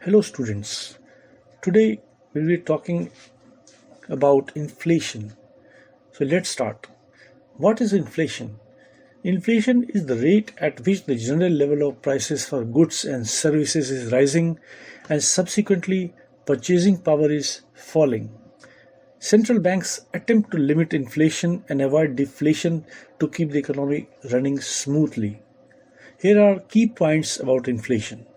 Hello, students. Today we'll be talking about inflation. So let's start. What is inflation? Inflation is the rate at which the general level of prices for goods and services is rising and subsequently purchasing power is falling. Central banks attempt to limit inflation and avoid deflation to keep the economy running smoothly. Here are key points about inflation.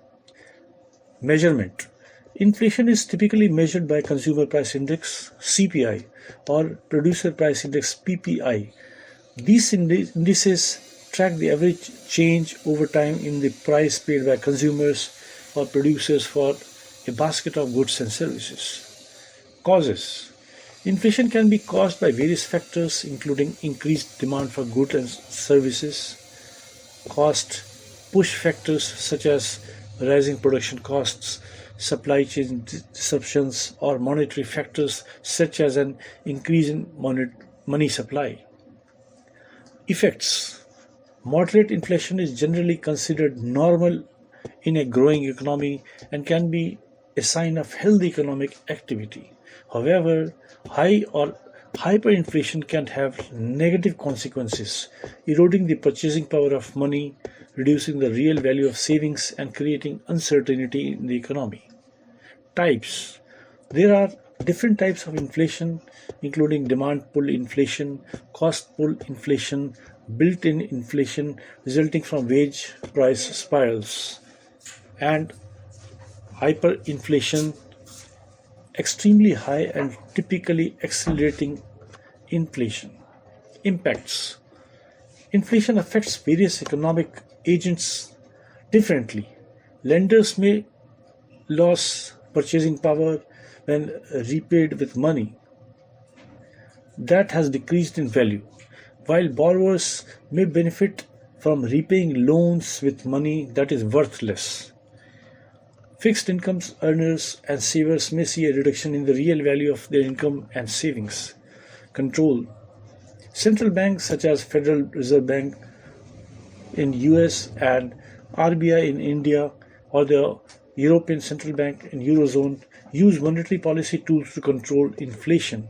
Measurement. Inflation is typically measured by Consumer Price Index (CPI) or Producer Price Index (PPI). These indices track the average change over time in the price paid by consumers or producers for a basket of goods and services. Causes. Inflation can be caused by various factors including increased demand for goods and services, cost push factors such as rising production costs, supply chain disruptions, or monetary factors such as an increase in money supply. Effects. Moderate inflation is generally considered normal in a growing economy and can be a sign of healthy economic activity. However, high or hyperinflation can have negative consequences, eroding the purchasing power of money, reducing the real value of savings, and creating uncertainty in the economy. Types. There are different types of inflation, including demand pull inflation, cost pull inflation, built in inflation resulting from wage price spirals, and hyperinflation, extremely high and typically accelerating inflation. Impacts. Inflation affects various economic agents differently. Lenders may lose purchasing power when repaid with money that has decreased in value, while borrowers may benefit from repaying loans with money that is worth less. Fixed income earners and savers may see a reduction in the real value of their income and savings. Control. Central banks such as Federal Reserve Bank in US and RBI in India or the European Central Bank in Eurozone use monetary policy tools to control inflation.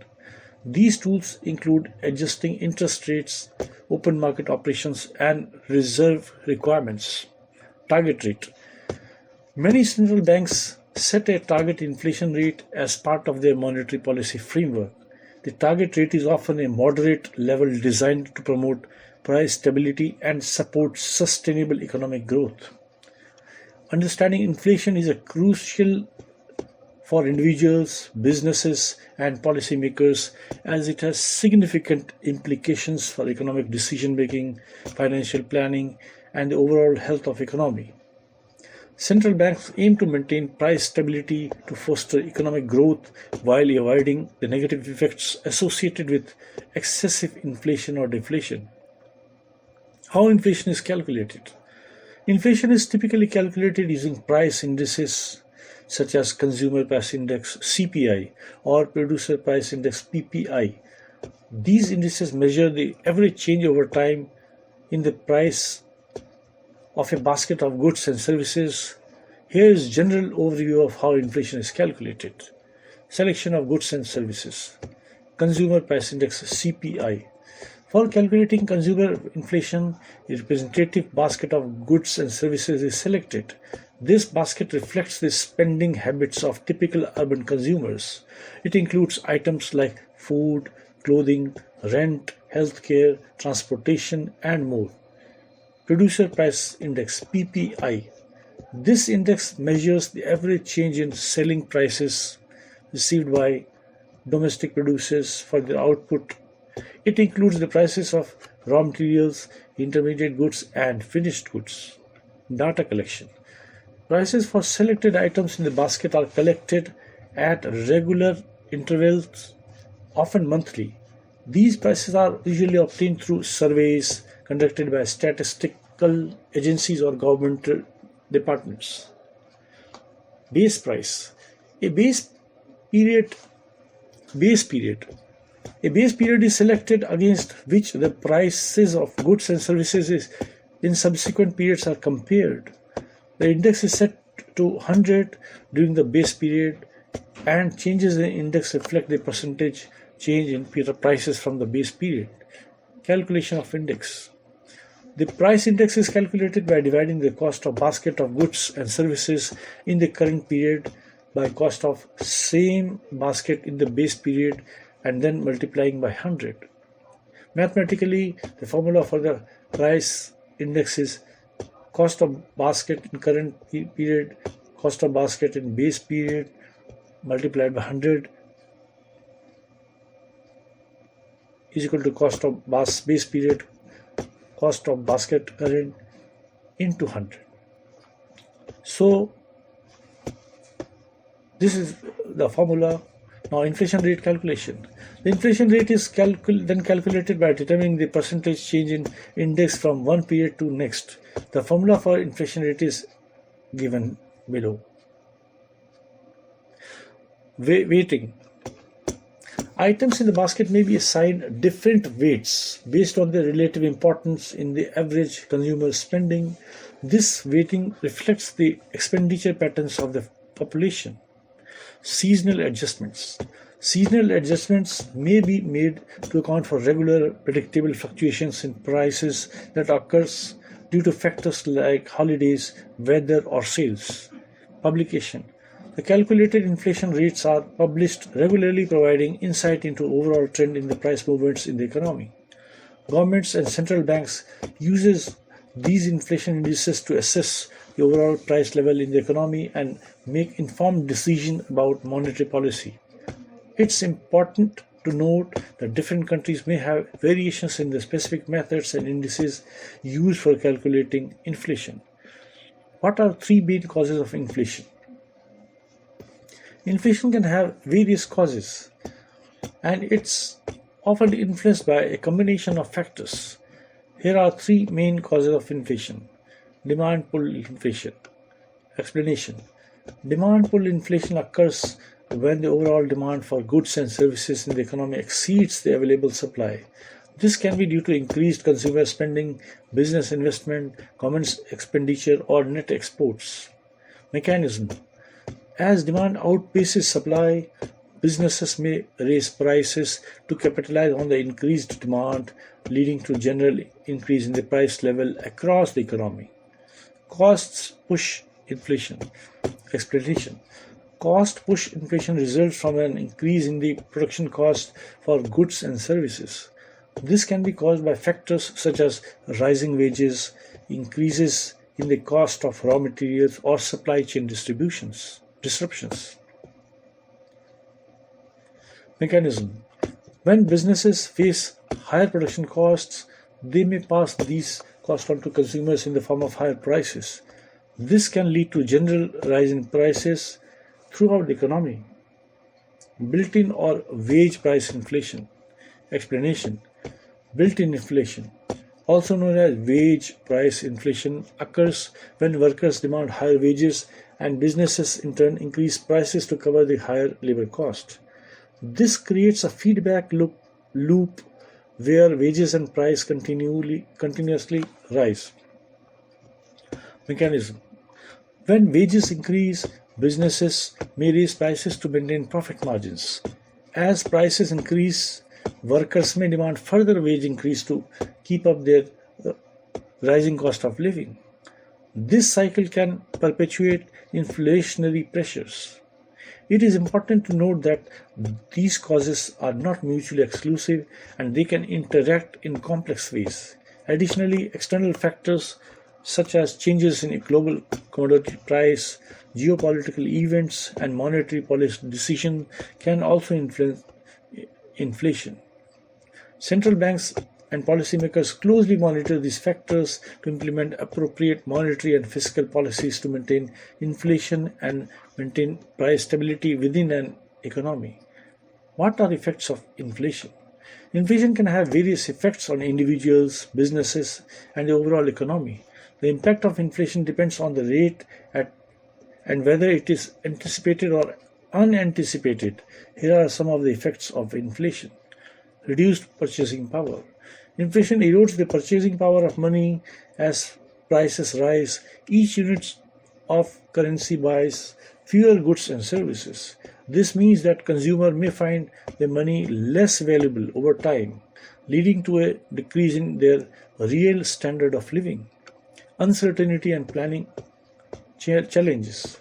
These tools include adjusting interest rates, open market operations, and reserve requirements. Target rate. Many central banks set a target inflation rate as part of their monetary policy framework. The target rate is often a moderate level designed to promote price stability and support sustainable economic growth. Understanding inflation is crucial for individuals, businesses, and policymakers as it has significant implications for economic decision making, financial planning, and the overall health of economy. Central banks aim to maintain price stability to foster economic growth while avoiding the negative effects associated with excessive inflation or deflation. How inflation is calculated? Inflation is typically calculated using price indices such as Consumer Price Index (CPI) or Producer Price Index (PPI). These indices measure the average change over time in the price of a basket of goods and services. Here is general overview of how inflation is calculated. Selection of goods and services. Consumer Price Index (CPI). For calculating consumer inflation, a representative basket of goods and services is selected. This basket reflects the spending habits of typical urban consumers. It includes items like food, clothing, rent, healthcare, transportation, and more. Producer Price Index (PPI). This index measures the average change in selling prices received by domestic producers for their output. It includes the prices of raw materials, intermediate goods, and finished goods. Data collection. Prices for selected items in the basket are collected at regular intervals, often monthly. These prices are usually obtained through surveys conducted by statistical agencies or governmental departments. Base price. A period base period. A base period is selected against which the prices of goods and services in subsequent periods are compared. The index is set to 100 during the base period, and changes in index reflect the percentage change in prices from the base period. Calculation of index. The price index is calculated by dividing the cost of basket of goods and services in the current period by cost of same basket in the base period and then multiplying by 100. Mathematically, the formula for the price index is cost of basket in current period, cost of basket in base period multiplied by 100 is equal to cost of base period, cost of basket current into 100. So this is the formula. Now inflation rate calculation. The inflation rate is then calculated by determining the percentage change in index from one period to next. The formula for inflation rate is given below. Weighting. Items in the basket may be assigned different weights based on their relative importance in the average consumer spending. This weighting reflects the expenditure patterns of the population. Seasonal adjustments. Seasonal adjustments may be made to account for regular, predictable fluctuations in prices that occurs due to factors like holidays, weather, or sales. Publication. The calculated inflation rates are published regularly, providing insight into overall trend in the price movements in the economy. Governments and central banks uses these inflation indices to assess the overall price level in the economy and make informed decisions about monetary policy. It's important to note that different countries may have variations in the specific methods and indices used for calculating inflation. What are three main causes of inflation? Inflation can have various causes, and it's often influenced by a combination of factors. Here are three main causes of inflation. Demand pull inflation. Explanation. Demand pull inflation occurs when the overall demand for goods and services in the economy exceeds the available supply. This can be due to increased consumer spending, business investment, common expenditure, or net exports. Mechanism. As demand outpaces supply, businesses may raise prices to capitalize on the increased demand, leading to general increase in the price level across the economy. Costs push inflation. Explanation. Cost push inflation results from an increase in the production cost for goods and services. This can be caused by factors such as rising wages, increases in the cost of raw materials, or supply chain disruptions. Mechanism. When businesses face higher production costs, they may pass these costs on to consumers in the form of higher prices. This can lead to general rise in prices throughout the economy. Built-in or wage price inflation. Explanation. Built-in inflation, also known as wage price inflation, occurs when workers demand higher wages and businesses in turn increase prices to cover the higher labor cost. This creates a feedback loop where wages and price continuously rise. Mechanism. When wages increase, businesses may raise prices to maintain profit margins. As prices increase, workers may demand further wage increase to keep up their rising cost of living. This cycle can perpetuate inflationary pressures. It is important to note that these causes are not mutually exclusive and they can interact in complex ways. Additionally, external factors such as changes in global commodity price, geopolitical events, and monetary policy decisions can also influence inflation. Central banks and policymakers closely monitor these factors to implement appropriate monetary and fiscal policies to maintain inflation and maintain price stability within an economy. What are effects of inflation? Inflation can have various effects on individuals, businesses, and the overall economy. The impact of inflation depends on the rate and whether it is anticipated or unanticipated. Here are some of the effects of inflation. Reduced purchasing power. Inflation erodes the purchasing power of money as prices rise. Each unit of currency buys fewer goods and services. This means that consumer may find their money less valuable over time, leading to a decrease in their real standard of living. Uncertainty and planning challenges.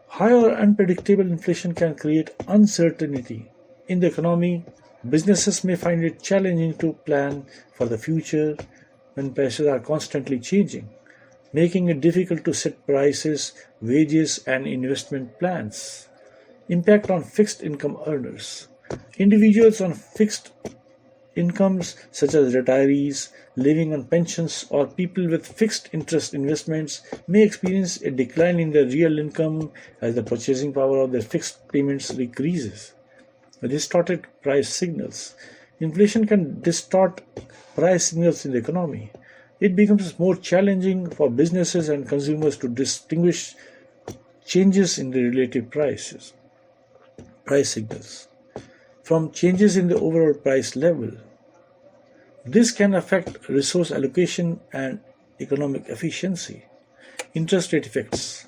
High or unpredictable inflation can create uncertainty in the economy. Businesses may find it challenging to plan for the future when prices are constantly changing, making it difficult to set prices, wages, and investment plans. Impact on fixed income earners. Individuals on fixed incomes, such as retirees living on pensions or people with fixed interest investments, may experience a decline in their real income as the purchasing power of their fixed payments decreases. Distorted price signals. Inflation can distort price signals in the economy. It becomes more challenging for businesses and consumers to distinguish changes in the relative price signals, from changes in the overall price level. This can affect resource allocation and economic efficiency. Interest rate effects.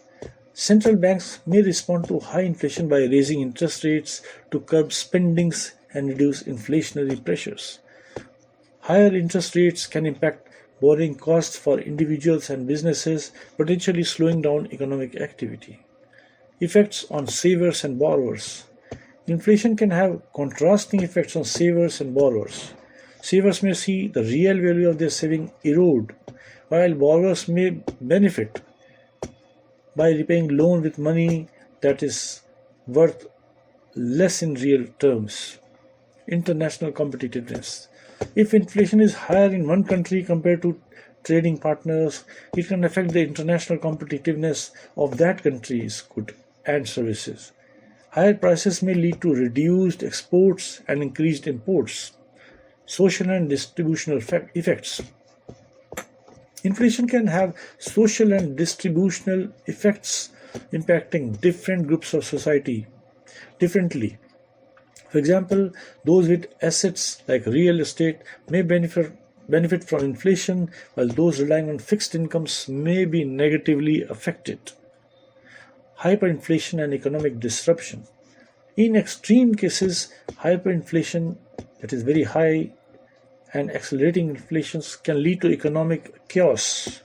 Central banks may respond to high inflation by raising interest rates to curb spendings and reduce inflationary pressures. Higher interest rates can impact borrowing costs for individuals and businesses, potentially slowing down economic activity. Effects on savers and borrowers. Inflation can have contrasting effects on savers and borrowers. Savers may see the real value of their saving erode, while borrowers may benefit by repaying loan with money that is worth less in real terms. International competitiveness. If inflation is higher in one country compared to trading partners, it can affect the international competitiveness of that country's goods and services. Higher prices may lead to reduced exports and increased imports. Social and distributional effects. Inflation can have social and distributional effects impacting different groups of society differently. For example, those with assets like real estate may benefit from inflation, while those relying on fixed incomes may be negatively affected. Hyperinflation and economic disruption. In extreme cases, hyperinflation, that is very high and accelerating inflations, can lead to economic chaos.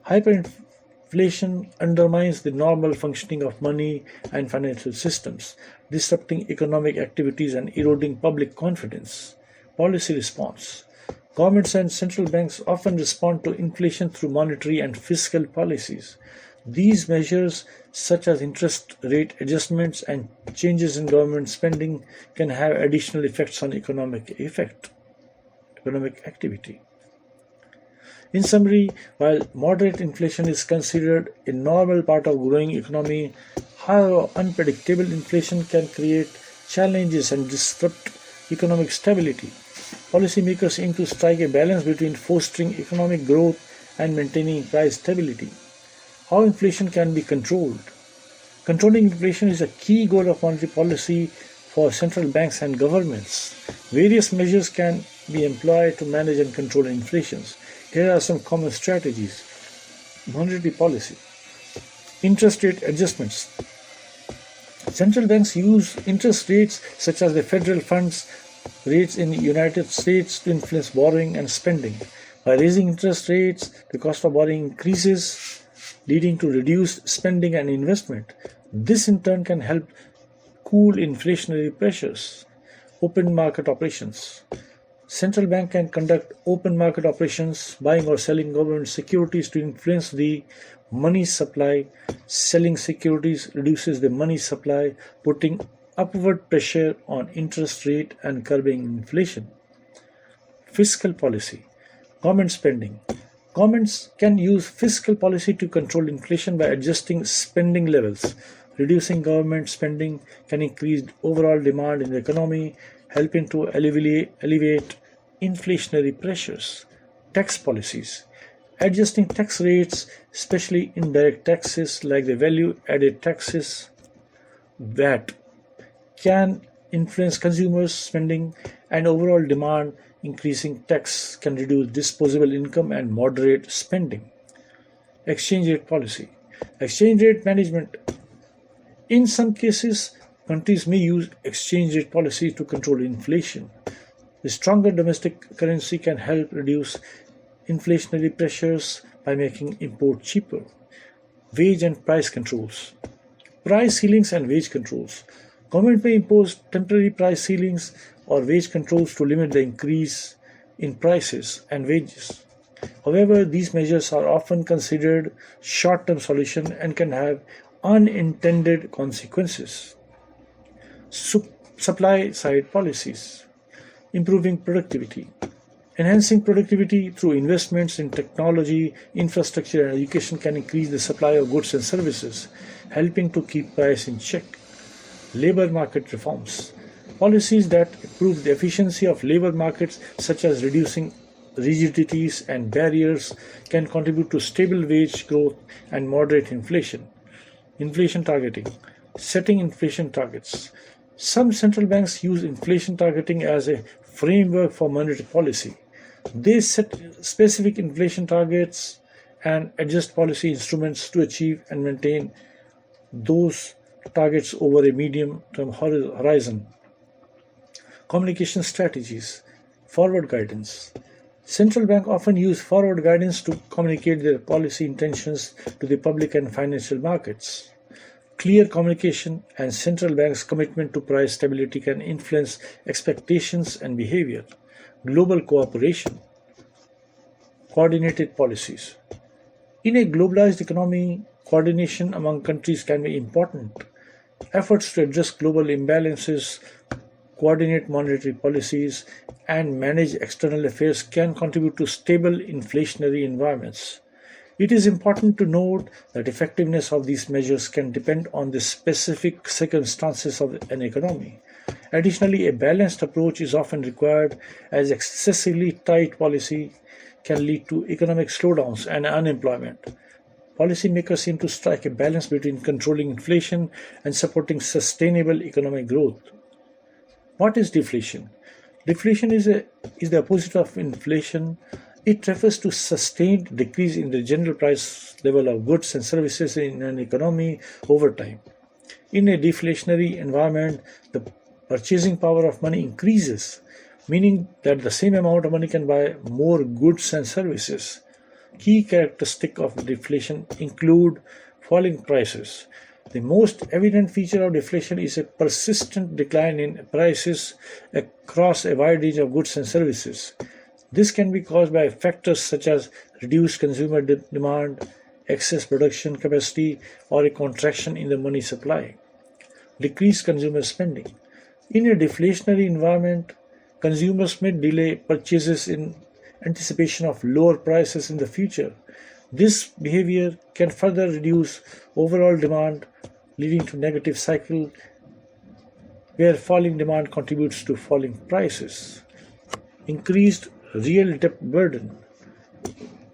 Hyperinflation undermines the normal functioning of money and financial systems, disrupting economic activities and eroding public confidence. Policy response. Governments and central banks often respond to inflation through monetary and fiscal policies. These measures, such as interest rate adjustments and changes in government spending, can have additional effects on economic activity. In summary, while moderate inflation is considered a normal part of growing economy, high or unpredictable inflation can create challenges and disrupt economic stability. Policymakers aim to strike a balance between fostering economic growth and maintaining price stability. How inflation can be controlled. Controlling inflation is a key goal of monetary policy for central banks and governments. Various measures can be employed to manage and control inflations. Here are some common strategies. Monetary policy. Interest rate adjustments. Central banks use interest rates such as the federal funds rates in the United States to influence borrowing and spending. By raising interest rates, the cost of borrowing increases, leading to reduced spending and investment. This in turn can help cool inflationary pressures. Open market operations. Central bank can conduct open market operations, buying or selling government securities to influence the money supply. Selling securities reduces the money supply, putting upward pressure on interest rate and curbing inflation. Fiscal policy. Government spending. Governments can use fiscal policy to control inflation by adjusting spending levels. Reducing government spending can increase overall demand in the economy, helping to alleviate inflationary pressures. Tax policies. Adjusting tax rates, especially indirect taxes like the value added taxes (VAT), can influence consumers' spending and overall demand. Increasing tax can reduce disposable income and moderate spending. Exchange rate policy. Exchange rate management. In some cases, countries may use exchange rate policy to control inflation. The stronger domestic currency can help reduce inflationary pressures by making import cheaper. Wage and price controls. Price ceilings and wage controls. Government may impose temporary price ceilings or wage controls to limit the increase in prices and wages. However, these measures are often considered short-term solution and can have unintended consequences. Supply side policies. Improving productivity. Enhancing productivity through investments in technology, infrastructure, and education can increase the supply of goods and services, helping to keep price in check. Labor market reforms. Policies that improve the efficiency of labor markets, such as reducing rigidities and barriers, can contribute to stable wage growth and moderate inflation. Inflation targeting. Setting inflation targets. Some central banks use inflation targeting as a framework for monetary policy. They set specific inflation targets and adjust policy instruments to achieve and maintain those targets over a medium term horizon. Communication strategies. Forward guidance. Central bank often use forward guidance to communicate their policy intentions to the public and financial markets. Clear communication and central bank's commitment to price stability can influence expectations and behavior. Global cooperation. Coordinated policies. In a globalized economy, coordination among countries can be important. Efforts to address global imbalances, coordinate monetary policies, and manage external affairs can contribute to stable inflationary environments. It is important to note that effectiveness of these measures can depend on the specific circumstances of an economy. Additionally, a balanced approach is often required, as excessively tight policy can lead to economic slowdowns and unemployment. Policymakers seem to strike a balance between controlling inflation and supporting sustainable economic growth. What is deflation? Deflation is the opposite of inflation. It refers to sustained decrease in the general price level of goods and services in an economy over time. In a deflationary environment, the purchasing power of money increases, meaning that the same amount of money can buy more goods and services. Key characteristics of deflation include falling prices. The most evident feature of deflation is a persistent decline in prices across a wide range of goods and services. This can be caused by factors such as reduced consumer demand, excess production capacity, or a contraction in the money supply. Decreased consumer spending. In a deflationary environment, consumers may delay purchases in anticipation of lower prices in the future. This behavior can further reduce overall demand, leading to negative cycle where falling demand contributes to falling prices. Increased real debt burden.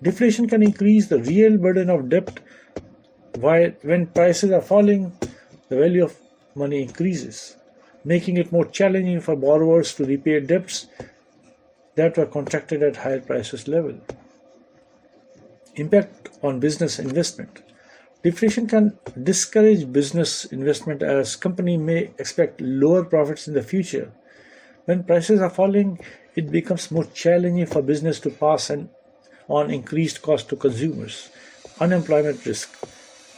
Deflation can increase the real burden of debt, while when prices are falling, the value of money increases, making it more challenging for borrowers to repay debts that were contracted at higher prices level. Impact on business investment. Deflation can discourage business investment, as companies may expect lower profits in the future. When prices are falling, it becomes more challenging for business to pass on increased cost to consumers. Unemployment risk.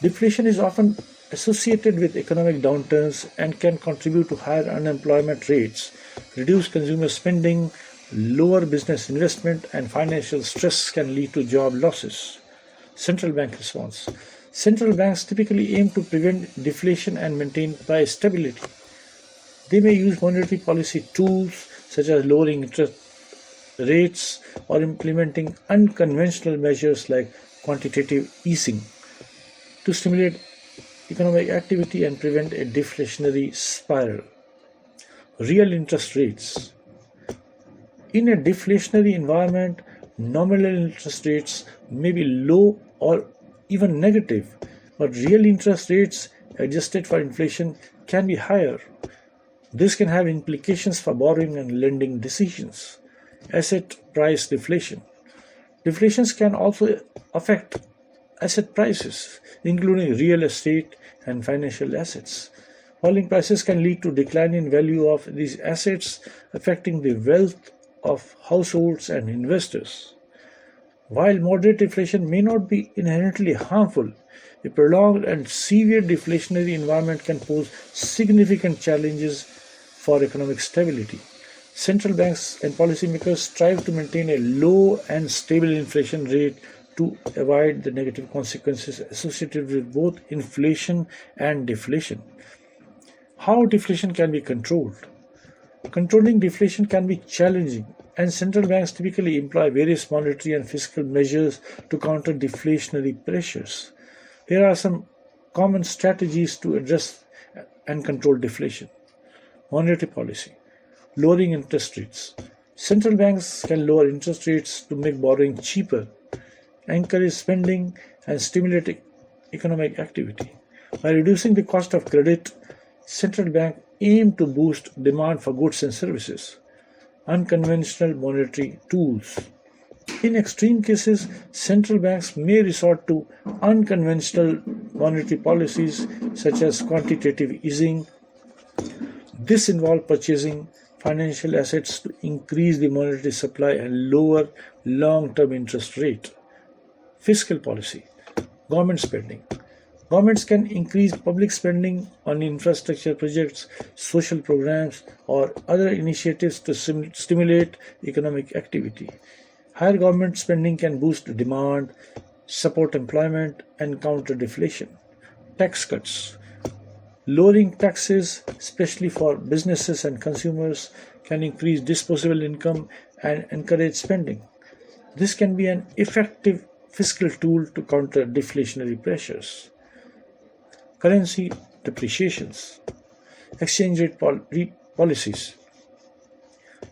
Deflation is often associated with economic downturns and can contribute to higher unemployment rates, reduced consumer spending, lower business investment, and financial stress can lead to job losses. Central bank response. Central banks typically aim to prevent deflation and maintain price stability. They may use monetary policy tools such as lowering interest rates or implementing unconventional measures like quantitative easing to stimulate economic activity and prevent a deflationary spiral. Real interest rates. In a deflationary environment, nominal interest rates may be low or even negative, but real interest rates adjusted for inflation can be higher. This can have implications for borrowing and lending decisions. Asset price deflation. Deflations can also affect asset prices, including real estate and financial assets. Falling prices can lead to decline in value of these assets, affecting the wealth of households and investors. While moderate deflation may not be inherently harmful, a prolonged and severe deflationary environment can pose significant challenges for economic stability. Central banks and policymakers strive to maintain a low and stable inflation rate to avoid the negative consequences associated with both inflation and deflation. How deflation can be controlled? Controlling deflation can be challenging, and central banks typically employ various monetary and fiscal measures to counter deflationary pressures. Here are some common strategies to address and control deflation. Monetary policy: lowering interest rates. Central banks can lower interest rates to make borrowing cheaper, encourage spending, and stimulate economic activity. By reducing the cost of credit, central banks aim to boost demand for goods and services. Unconventional monetary tools. In extreme cases, central banks may resort to unconventional monetary policies such as quantitative easing. This involves purchasing financial assets to increase the monetary supply and lower long-term interest rate. Fiscal policy. Government spending. Governments can increase public spending on infrastructure projects, social programs, or other initiatives to stimulate economic activity. Higher government spending can boost demand, support employment, and counter deflation. Tax cuts. Lowering taxes, especially for businesses and consumers, can increase disposable income and encourage spending. This can be an effective fiscal tool to counter deflationary pressures. Currency depreciations. Exchange rate policies.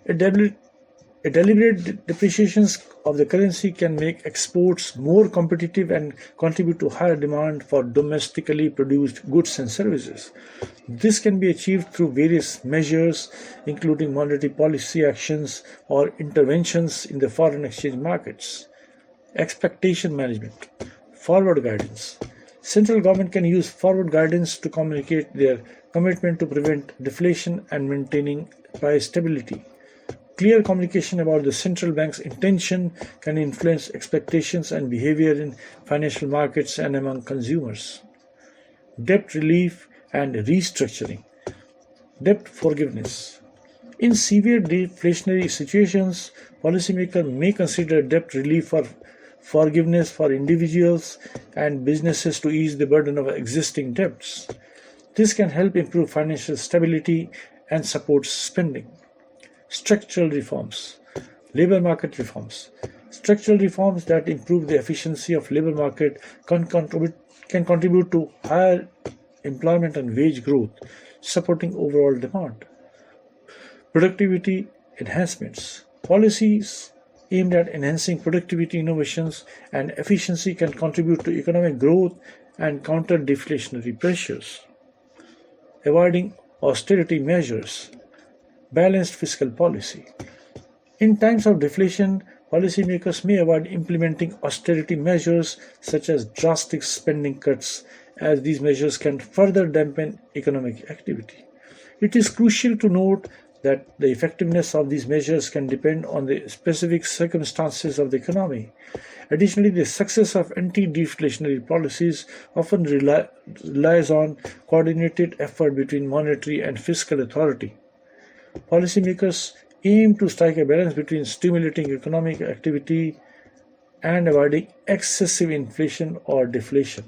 A deliberate depreciation of the currency can make exports more competitive and contribute to higher demand for domestically produced goods and services. This can be achieved through various measures, including monetary policy actions or interventions in the foreign exchange markets. Expectation management. Forward guidance. Central government can use forward guidance to communicate their commitment to prevent deflation and maintaining price stability. Clear communication about the central bank's intention can influence expectations and behavior in financial markets and among consumers. Debt relief and restructuring. Debt forgiveness. In severe deflationary situations, policymakers may consider debt relief or forgiveness for individuals and businesses to ease the burden of existing debts. This can help improve financial stability and support spending. Structural reforms. Labor market reforms. Structural reforms that improve the efficiency of labor market can contribute to higher employment and wage growth, supporting overall demand. Productivity enhancements. Policies aimed at enhancing productivity, innovations, and efficiency can contribute to economic growth and counter deflationary pressures. Avoiding austerity measures. Balanced fiscal policy. In times of deflation, policymakers may avoid implementing austerity measures such as drastic spending cuts, as these measures can further dampen economic activity. It is crucial to note that the effectiveness of these measures can depend on the specific circumstances of the economy. Additionally, the success of anti-deflationary policies often relies on coordinated effort between monetary and fiscal authority. Policymakers aim to strike a balance between stimulating economic activity and avoiding excessive inflation or deflation.